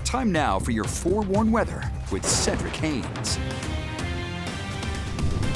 Time now for your forewarned weather with Cedric Haynes.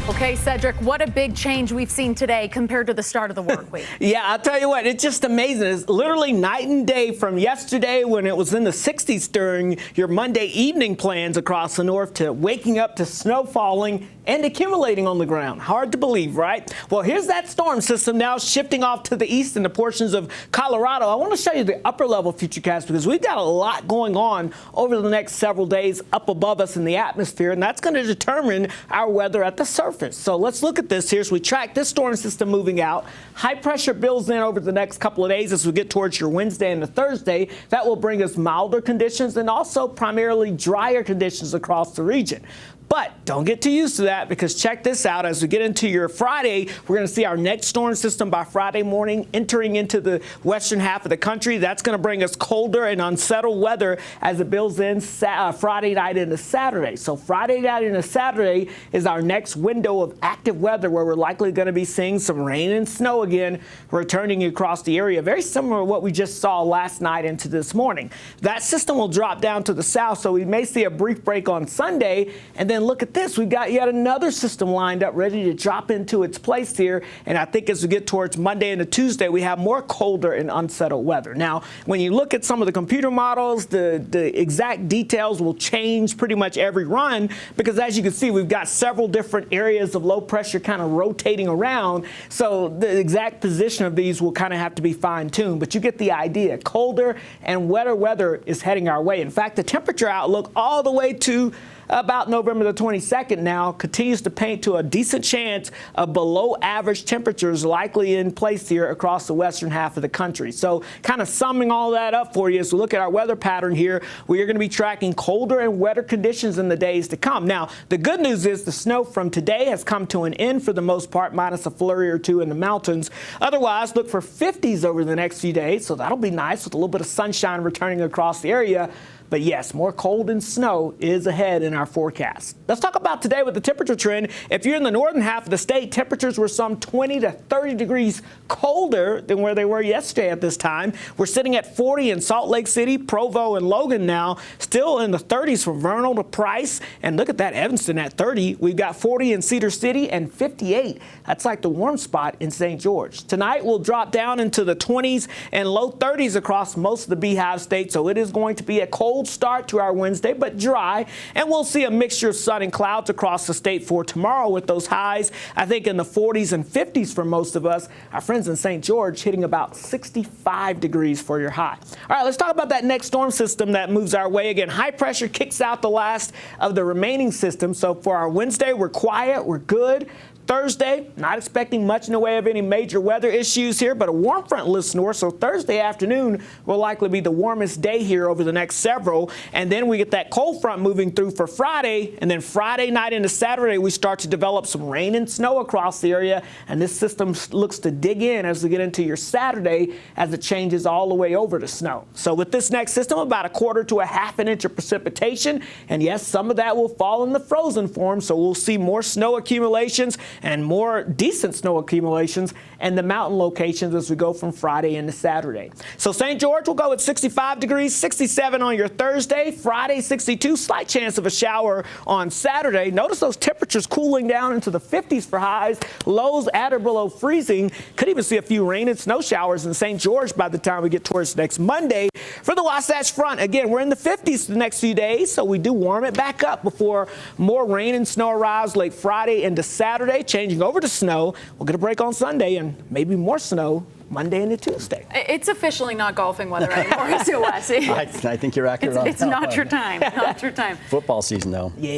Okay, Cedric, what a big change we've seen today compared to the start of the work week. Yeah, I'll tell you what, it's just amazing. It's literally night and day from yesterday when it was in the 60s during your Monday evening plans across the north to waking up to snow falling and accumulating on the ground. Hard to believe, right? Well, here's that storm system now shifting off to the east into portions of Colorado. I want to show you the upper level futurecast because we've got a lot going on over the next several days up above us in the atmosphere, and that's going to determine our weather at the surface. So let's look at this here as we track this storm system moving out. High pressure builds in over the next couple of days as we get towards your Wednesday and the Thursday. That will bring us milder conditions and also primarily drier conditions across the region. But don't get too used to that because check this out. As we get into your Friday, we're going to see our next storm system by Friday morning entering into the western half of the country. That's going to bring us colder and unsettled weather as it builds in Friday night into Saturday. So Friday night into Saturday is our next window of active weather where we're likely going to be seeing some rain and snow again returning across the area. Very similar to what we just saw last night into this morning. That system will drop down to the south, so we may see a brief break on Sunday, and then look at this. We've got yet another system lined up ready to drop into its place here. And I think as we get towards Monday and Tuesday, we have more colder and unsettled weather. Now, when you look at some of the computer models, the exact details will change pretty much every run because as you can see, we've got several different areas of low pressure kind of rotating around. So the exact position of these will kind of have to be fine-tuned. But you get the idea. Colder and wetter weather is heading our way. In fact, the temperature outlook all the way to about November the 22nd now continues to paint to a decent chance of below average temperatures likely in place here across the western half of the country. So kind of summing all that up for you as we look at our weather pattern here, we are going to be tracking colder and wetter conditions in the days to come. Now, the good news is the snow from today has come to an end for the most part, minus a flurry or two in the mountains. Otherwise, look for 50s over the next few days, so that'll be nice with a little bit of sunshine returning across the area. But yes, more cold and snow is ahead in our forecast. Let's talk about today with the temperature trend. If you're in the northern half of the state, temperatures were some 20 to 30 degrees colder than where they were yesterday at this time. We're sitting at 40 in Salt Lake City, Provo, and Logan now. Still in the 30s from Vernal to Price. And look at that, Evanston at 30. We've got 40 in Cedar City and 58. That's like the warm spot in St. George. Tonight we'll drop down into the 20s and low 30s across most of the Beehive State. So it is going to be a cold start to our Wednesday, but dry, and we'll see a mixture of sun and clouds across the state for tomorrow with those highs, I think, in the 40s and 50s for most of us. Our friends in St. George hitting about 65 degrees for your high. All right, let's talk about that next storm system that moves our way. Again, high pressure kicks out the last of the remaining systems. So for our Wednesday, we're quiet, we're good. Thursday, not expecting much in the way of any major weather issues here, but a warm front lifts north, so Thursday afternoon will likely be the warmest day here over the next several. And then we get that cold front moving through for Friday, and then Friday night into Saturday, we start to develop some rain and snow across the area, and this system looks to dig in as we get into your Saturday as it changes all the way over to snow. So with this next system, about a quarter to a half an inch of precipitation, and yes, some of that will fall in the frozen form, so we'll see more snow accumulations and more decent snow accumulations in the mountain locations as we go from Friday into Saturday. So St. George will go at 65 degrees, 67 on your Thursday, Friday 62, slight chance of a shower on Saturday. Notice those temperatures cooling down into the 50s for highs, lows at or below freezing. Could even see a few rain and snow showers in St. George by the time we get towards next Monday. For the Wasatch Front, again, we're in the 50s the next few days, so we do warm it back up before more rain and snow arrives late Friday into Saturday, changing over to snow. We'll get a break on Sunday and maybe more snow Monday into Tuesday. It's officially not golfing weather anymore, is it, Wes? I think you're accurate on that. It's not your time. Not your time. Football season, though. Yeah.